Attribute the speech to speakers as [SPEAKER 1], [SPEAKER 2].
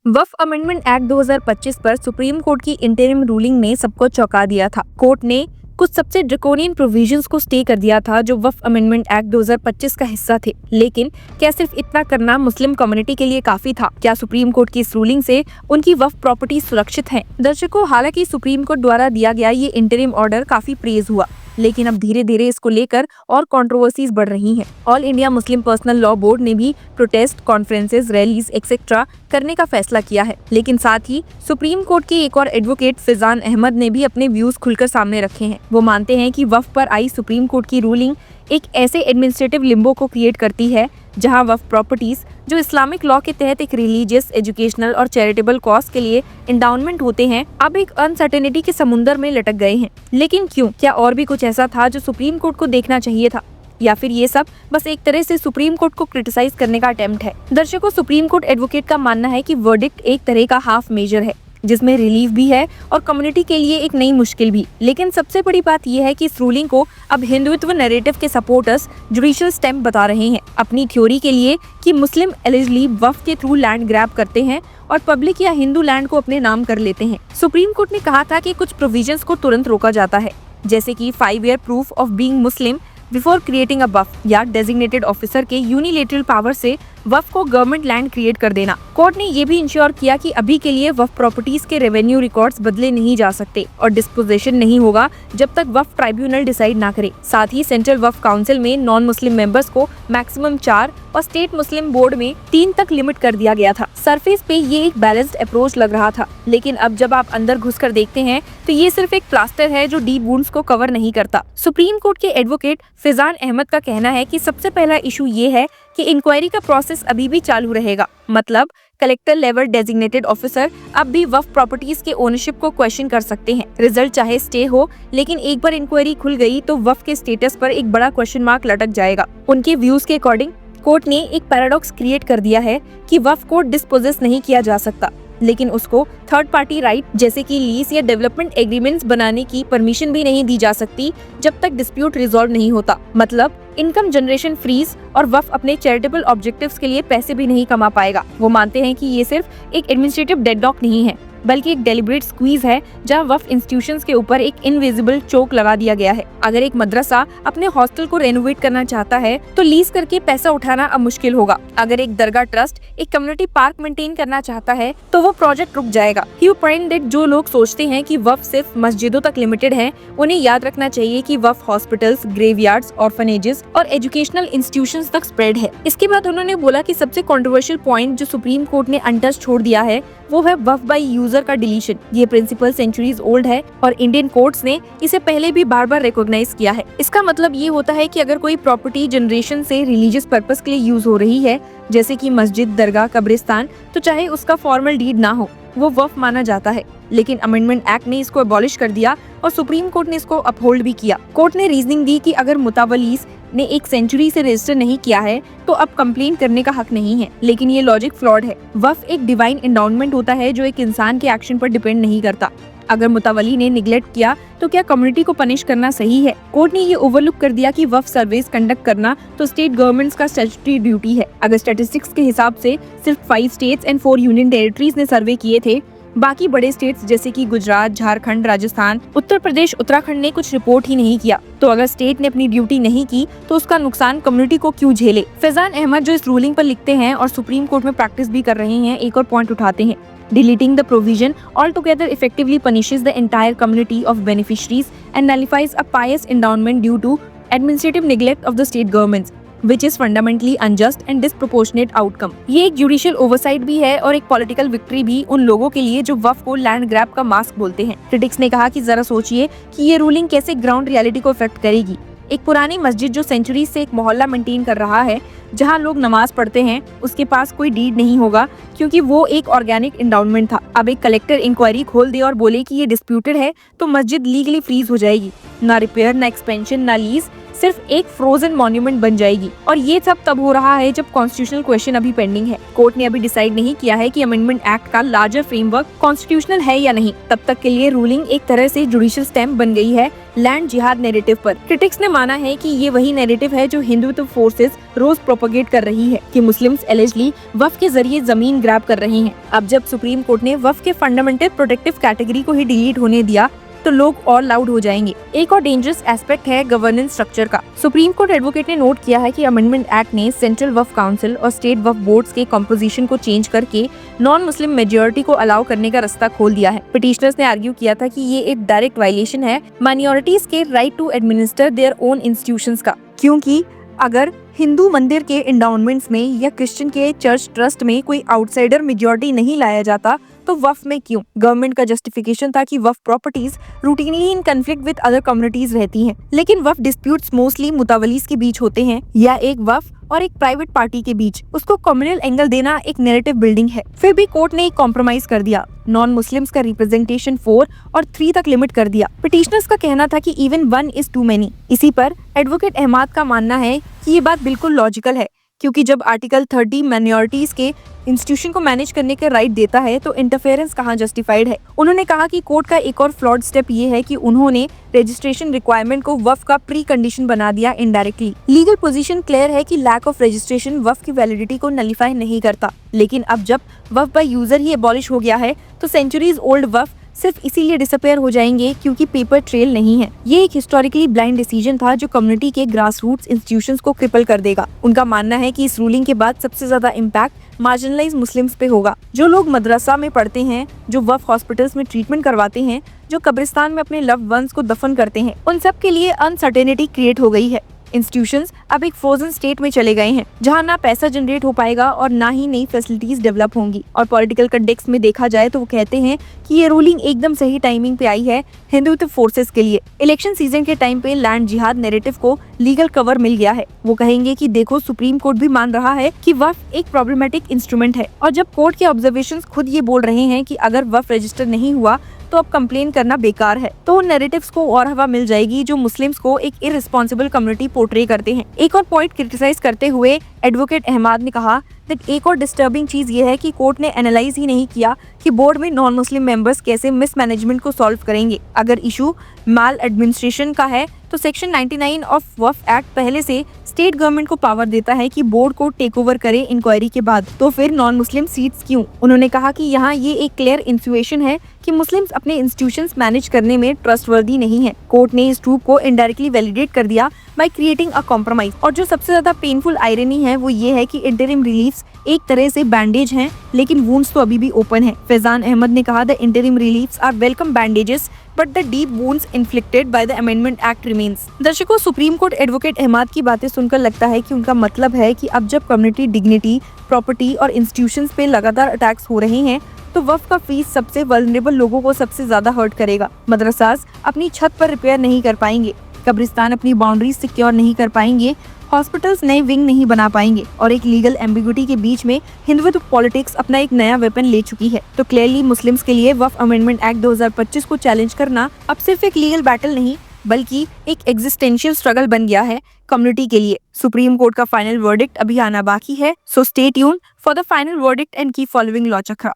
[SPEAKER 1] वक्फ amendment act 2025 पर supreme court की interim ruling ने सबको चौंका दिया था। कोर्ट ने कुछ सबसे ड्रैकोनियन प्रोविजंस को स्टे कर दिया था जो वक्फ अमेंडमेंट एक्ट 2025 का हिस्सा थे। लेकिन क्या सिर्फ इतना करना मुस्लिम कम्युनिटी के लिए काफी था? क्या सुप्रीम कोर्ट की इस रूलिंग से उनकी वक्फ प्रॉपर्टी सुरक्षित है? दर्शकों, हालांकि सुप्रीम कोर्ट द्वारा दिया गया ये इंटरिम ऑर्डर काफी प्रेज हुआ, लेकिन अब धीरे धीरे इसको लेकर और कंट्रोवर्सीज बढ़ रही हैं। All India Muslim personal law board ने भी प्रोटेस्ट, कॉन्फ्रेंसेस, रैलीज एक्सेट्रा करने का फैसला किया है। लेकिन साथ ही सुप्रीम कोर्ट के एक और एडवोकेट फैजान अहमद ने भी अपने व्यूज खुलकर सामने रखे हैं। वो मानते हैं कि वक्फ पर आई सुप्रीम कोर्ट की रूलिंग एक ऐसे एडमिनिस्ट्रेटिव लिम्बो को क्रिएट करती है जहां वक्फ प्रॉपर्टीज जो इस्लामिक लॉ के तहत एक रिलीजियस, एजुकेशनल और चैरिटेबल कॉज के लिए एंडाउनमेंट होते हैं, अब एक अनसर्टेनिटी के समुद्र में लटक गए हैं। लेकिन क्यों? क्या और भी कुछ ऐसा था जो सुप्रीम कोर्ट को देखना चाहिए था, या फिर ये सब बस एक तरह से सुप्रीम कोर्ट को क्रिटिसाइज करने का अटेम्प्ट है? दर्शकों, सुप्रीम कोर्ट एडवोकेट का मानना है कि वर्डिक्ट एक तरह का हाफ मेजर है जिसमें रिलीफ भी है और कम्युनिटी के लिए एक नई मुश्किल भी। लेकिन सबसे बड़ी बात यह है कि इस रूलिंग को अब हिंदुत्व नैरेटिव के सपोर्टर्स जुडिशियल स्टैम्प बता रहे हैं अपनी थ्योरी के लिए कि मुस्लिम एलिजिबली वक्फ के थ्रू लैंड ग्रैब करते हैं और पब्लिक या हिंदू लैंड को अपने नाम कर लेते हैं। सुप्रीम कोर्ट ने कहा था कि कुछ प्रोविजंस को तुरंत रोका जाता है, जैसे कि 5 year proof of being Muslim before creating a वक्फ या डेजिग्नेटेड ऑफिसर के यूनिलेटरल पावर से वक्फ को गवर्नमेंट लैंड क्रिएट कर देना। कोर्ट ने ये भी इंश्योर किया कि अभी के लिए वक्फ प्रॉपर्टीज के रेवेन्यू रिकॉर्ड्स बदले नहीं जा सकते और डिस्पोजेशन नहीं होगा जब तक वक्फ ट्राइब्यूनल डिसाइड ना करे। साथ ही सेंट्रल वक्फ काउंसिल में नॉन मुस्लिम मेंबर्स को मैक्सिमम 4 और स्टेट मुस्लिम बोर्ड में 3 तक लिमिट कर दिया गया था। सरफेस पे ये एक बैलेंस्ड अप्रोच लग रहा था, लेकिन अब जब आप अंदर घुसकर देखते हैं तो ये सिर्फ एक प्लास्टर है जो डीप वुंड्स को कवर नहीं करता। सुप्रीम कोर्ट के एडवोकेट फैजान अहमद का कहना है कि सबसे पहला इशू ये है कि इंक्वायरी का प्रोसेस अभी भी चालू रहेगा। मतलब कलेक्टर लेवल डेजिग्नेटेड ऑफिसर अब भी वक्फ प्रॉपर्टीज के ओनरशिप को क्वेश्चन कर सकते हैं। रिजल्ट चाहे स्टे हो, लेकिन एक बार इंक्वायरी खुल गई तो वक्फ के स्टेटस पर एक बड़ा क्वेश्चन मार्क लटक जाएगा। उनके व्यूज के अकॉर्डिंग कोर्ट ने एक पैराडॉक्स क्रिएट कर दिया है कि वक्फ को डिस्पोजेस नहीं किया जा सकता, लेकिन उसको थर्ड पार्टी राइट जैसे कि लीज या डेवलपमेंट एग्रीमेंट्स बनाने की परमिशन भी नहीं दी जा सकती जब तक डिस्प्यूट रिजॉल्व नहीं होता। मतलब इनकम जनरेशन फ्रीज और वक्फ अपने चैरिटेबल ऑब्जेक्टिव्स के लिए पैसे भी नहीं कमा पाएगा। वो मानते हैं कि ये सिर्फ एक एडमिनिस्ट्रेटिव डेडलॉक नहीं है, बल्कि एक डेलिब्रेट स्क्वीज है जहां वक्फ इंस्टीट्यूशंस के ऊपर एक इनविजिबल चोक लगा दिया गया है। अगर एक मदरसा अपने हॉस्टल को रेनोवेट करना चाहता है तो लीज करके पैसा उठाना अब मुश्किल होगा। अगर एक दरगाह ट्रस्ट एक कम्युनिटी पार्क मेंटेन करना चाहता है तो वो प्रोजेक्ट रुक जाएगा। ही पॉइंट दैट जो लोग सोचते हैं कि वक्फ सिर्फ मस्जिदों तक लिमिटेड है, उन्हें याद रखना चाहिए कि वक्फ हॉस्पिटल्स, ग्रेवयार्ड्स, ऑर्फनेजेस और एजुकेशनल इंस्टीट्यूशंस तक स्प्रेड है। इसके बाद उन्होंने बोला कि सबसे कंट्रोवर्शियल पॉइंट जो सुप्रीम कोर्ट ने अनटच छोड़ दिया है वो है वक्फ बाय यूजर का डिलीशन। ये प्रिंसिपल सेंचुरीज ओल्ड है और इंडियन कोर्ट्स ने इसे पहले भी बार बार रिकॉग्नाइज किया है। इसका मतलब ये होता है कि अगर कोई प्रॉपर्टी जनरेशन से रिलीजियस पर्पस के लिए यूज हो रही है, जैसे कि मस्जिद, दरगाह, कब्रिस्तान, तो चाहे उसका फॉर्मल डीड ना हो, वो वक्फ माना जाता है। लेकिन अमेंडमेंट एक्ट ने इसको अबॉलिश कर दिया और सुप्रीम कोर्ट ने इसको अपहोल्ड भी किया। कोर्ट ने रीजनिंग दी कि अगर मुतावलीस ने एक सेंचुरी से रजिस्टर नहीं किया है तो अब कंप्लेंट करने का हक नहीं है। लेकिन ये लॉजिक फ्लॉड है। वक्फ एक डिवाइन एंडाउनमेंट होता है जो एक इंसान के एक्शन पर डिपेंड नहीं करता। अगर मुतावली ने निगलेक्ट किया तो क्या कम्युनिटी को पनिश करना सही है? कोर्ट ने ये ओवरलुक कर दिया कि वक्फ सर्वेस कंडक्ट करना तो स्टेट गवर्नमेंट्स का स्टैट्यूटरी ड्यूटी है। अगर स्टैटिस्टिक्स के हिसाब से सिर्फ 5 स्टेट्स एंड 4 यूनियन टेरिटरीज ने सर्वे किए थे, बाकी बड़े स्टेट्स जैसे कि गुजरात, झारखंड, राजस्थान, उत्तर प्रदेश, उत्तराखंड ने कुछ रिपोर्ट ही नहीं किया। तो अगर स्टेट ने अपनी ड्यूटी नहीं की तो उसका नुकसान कम्युनिटी को क्यों झेले? फैजान अहमद जो इस रूलिंग पर लिखते हैं और सुप्रीम कोर्ट में प्रैक्टिस भी कर रहे हैं, एक और पॉइंट उठाते हैं। Deleting the provision altogether effectively punishes the entire community of beneficiaries and nullifies a pious endowment due to administrative neglect of the state governments, which is fundamentally unjust and disproportionate outcome। ये एक judicial oversight भी है और एक political victory भी उन लोगों के लिए जो वक्फ को लैंड ग्रैब का मास्क बोलते हैं। क्रिटिक्स ने कहा कि जरा सोचिए कि ये रूलिंग कैसे ग्राउंड रियलिटी को इफेक्ट करेगी। एक पुरानी मस्जिद जो सेंचुरी से एक मोहल्ला मेंटेन कर रहा है, जहां लोग नमाज पढ़ते हैं, उसके पास कोई डीड नहीं होगा क्योंकि वो एक ऑर्गेनिक एंडाउनमेंट था। अब एक कलेक्टर इंक्वायरी खोल दे और बोले कि ये डिस्प्यूटेड है तो मस्जिद लीगली फ्रीज हो जाएगी। ना रिपेयर, ना एक्सपेंशन, ना लीज, सिर्फ एक फ्रोजन मॉन्यूमेंट बन जाएगी। और ये सब तब हो रहा है जब कॉन्स्टिट्यूशनल क्वेश्चन अभी पेंडिंग है। कोर्ट ने अभी डिसाइड नहीं किया है कि अमेंडमेंट एक्ट का लार्जर फ्रेमवर्क कॉन्स्टिट्यूशनल है या नहीं। तब तक के लिए रूलिंग एक तरह से जुडिशियल स्टैम्प बन गई है लैंड जिहाद नैरेटिव पर। क्रिटिक्स ने माना है कि ये वही नैरेटिव है जो हिंदुत्व फोर्सेस रोज प्रोपेगेट कर रही है कि मुस्लिम्स एलिजिडली वक्फ के जरिए जमीन ग्रैब कर रहे हैं। अब जब सुप्रीम कोर्ट ने वक्फ के फंडामेंटल प्रोटेक्टिव कैटेगरी को ही डिलीट होने दिया तो लोग और लाउड हो जाएंगे। एक और डेंजरस एस्पेक्ट है गवर्नेंस स्ट्रक्चर का। सुप्रीम कोर्ट एडवोकेट ने नोट किया है कि अमेंडमेंट एक्ट ने सेंट्रल वक्फ काउंसिल और स्टेट वक्फ बोर्ड्स के कॉम्पोजिशन को चेंज करके नॉन मुस्लिम मेजोरिटी को अलाउ करने का रास्ता खोल दिया है। पिटिशनर्स ने आर्ग्यू किया था कि ये एक डायरेक्ट वायलेशन है माइनॉरिटीज के right to administer their own institutions का, क्योंकि अगर हिंदू मंदिर के इंडाउनमेंट्स में या क्रिश्चियन के चर्च ट्रस्ट में कोई आउटसाइडर मेजॉरिटी नहीं लाया जाता तो वक्फ में क्यों? गवर्नमेंट का जस्टिफिकेशन था कि वक्फ properties routinely in conflict with other communities रहती हैं, लेकिन वक्फ डिस्प्यूट्स मोस्टली मुतावलीस के बीच होते हैं या एक वक्फ और एक प्राइवेट पार्टी के बीच। उसको कम्युनल एंगल देना एक नैरेटिव बिल्डिंग है। फिर भी कोर्ट ने एक कॉम्प्रोमाइज कर दिया, नॉन मुस्लिम्स का रिप्रेजेंटेशन 4 और 3 तक लिमिट कर दिया। पिटिशनर्स का कहना था कि इवन 1 इज टू मेनी। इसी पर एडवोकेट अहमद का मानना है कि ये बात बिल्कुल लॉजिकल है, क्योंकि जब आर्टिकल 30 माइनॉरिटीज के इंस्टीट्यूशन को मैनेज करने का राइट देता है तो इंटरफेरेंस कहाँ जस्टिफाइड है। उन्होंने कहा कि कोर्ट का एक और फ्लॉड स्टेप ये है कि उन्होंने रजिस्ट्रेशन रिक्वायरमेंट को वक्फ का प्री कंडीशन बना दिया इनडायरेक्टली। लीगल पोजीशन क्लियर है कि लैक ऑफ रजिस्ट्रेशन वक्फ की वैलिडिटी को नलिफाई नहीं करता, लेकिन अब जब वक्फ बाय यूजर ही एबॉलिश हो गया है तो सेंचुरीज ओल्ड वक्फ सिर्फ इसीलिए डिसअपेयर हो जाएंगे क्योंकि पेपर ट्रेल नहीं है। ये एक हिस्टोरिकली ब्लाइंड डिसीजन था जो कम्युनिटी के ग्रास रूट्स इंस्टीट्यूशंस को क्रिपल कर देगा। उनका मानना है कि इस रूलिंग के बाद सबसे ज्यादा इम्पैक्ट मार्जिनलाइज मुस्लिम्स पे होगा, जो लोग मदरसा में पढ़ते हैं, जो वक्फ हॉस्पिटल्स में ट्रीटमेंट करवाते हैं, जो कब्रिस्तान में अपने लव्ड वंस को दफन करते हैं। उन सब के लिए अनसर्टेनिटी क्रिएट हो गई है। इंस्टीट्यूशंस अब एक फ्रोजन स्टेट में चले गए हैं जहां ना पैसा जनरेट हो पाएगा और ना ही नई फैसिलिटीज डेवलप होंगी। और पॉलिटिकल कंटेक्स्ट में देखा जाए तो वो कहते हैं कि ये रूलिंग एकदम सही टाइमिंग पे आई है हिंदुत्व फोर्सेस के लिए। इलेक्शन सीजन के टाइम पे लैंड जिहाद नैरेटिव को लीगल कवर मिल गया है। वो कहेंगे कि देखो सुप्रीम कोर्ट भी मान रहा है कि वक्फ एक प्रॉब्लमेटिक इंस्ट्रूमेंट है, और जब कोर्ट के ऑब्जर्वेशंस खुद ये बोल रहे हैं कि अगर वक्फ रजिस्टर नहीं हुआ तो अब कंप्लेन करना बेकार है, तो उन नैरेटिव्स को और हवा मिल जाएगी जो मुस्लिम्स को एक इररिस्पॉन्सिबल कम्युनिटी पोर्ट्रे करते हैं। एक और पॉइंट क्रिटिसाइज करते हुए एडवोकेट अहमद ने कहा दैट एक और डिस्टर्बिंग चीज ये है कि कोर्ट ने एनालाइज ही नहीं किया कि बोर्ड में नॉन मुस्लिम मेंबर्स कैसे मिसमैनेजमेंट को सॉल्व करेंगे। अगर इशू माल एडमिनिस्ट्रेशन का है तो सेक्शन 99 ऑफ वक्फ एक्ट पहले से स्टेट गवर्नमेंट को पावर देता है कि बोर्ड को टेक ओवर करे इंक्वायरी के बाद, तो फिर नॉन मुस्लिम सीट्स क्यों? उन्होंने कहा कि यहाँ ये एक क्लियर इंसिनुएशन है कि मुस्लिम्स अपने इंस्टीट्यूशंस मैनेज करने में ट्रस्टवर्दी नहीं है। कोर्ट ने इस ट्रूथ को इनडायरेक्टली वैलिडेट कर दिया बाय क्रिएटिंग अ कॉम्प्रोमाइज। और जो सबसे ज्यादा पेनफुल आयरनी है वो ये है कि इंटरिम रिलीफ्स एक तरह से बैंडेज हैं, लेकिन वुंड्स तो अभी भी ओपन है। फैजान अहमद ने कहा the interim reliefs are welcome bandages but the deep wounds inflicted by the amendment act remains. दर्शकों, सुप्रीम कोर्ट एडवोकेट अहमद की बातें सुनकर लगता है कि उनका मतलब है कि अब जब कम्युनिटी डिग्निटी, प्रॉपर्टी और इंस्टीट्यूशंस पे लगातार अटैक्स हो रहे हैं तो वक्फ का फीस सबसे वल्नरेबल लोगों को सबसे ज्यादा हर्ट करेगा। मदरसास अपनी छत पर रिपेयर नहीं कर पाएंगे, कब्रिस्तान अपनी बाउंड्रीज सिक्योर नहीं कर पाएंगे, हॉस्पिटल्स नए विंग नहीं बना पाएंगे, और एक लीगल एम्बिग्यूटी के बीच में हिंदुत्व पॉलिटिक्स अपना एक नया वेपन ले चुकी है। तो क्लियरली मुस्लिम्स के लिए वक्फ अमेंडमेंट एक्ट 2025 को चैलेंज करना अब सिर्फ एक लीगल बैटल नहीं बल्कि एक एग्जिस्टेंशियल स्ट्रगल बन गया है कम्युनिटी के लिए। सुप्रीम कोर्ट का फाइनल वर्डिक्ट अभी आना बाकी है, so stay tune for the final verdict and keep following law chakra.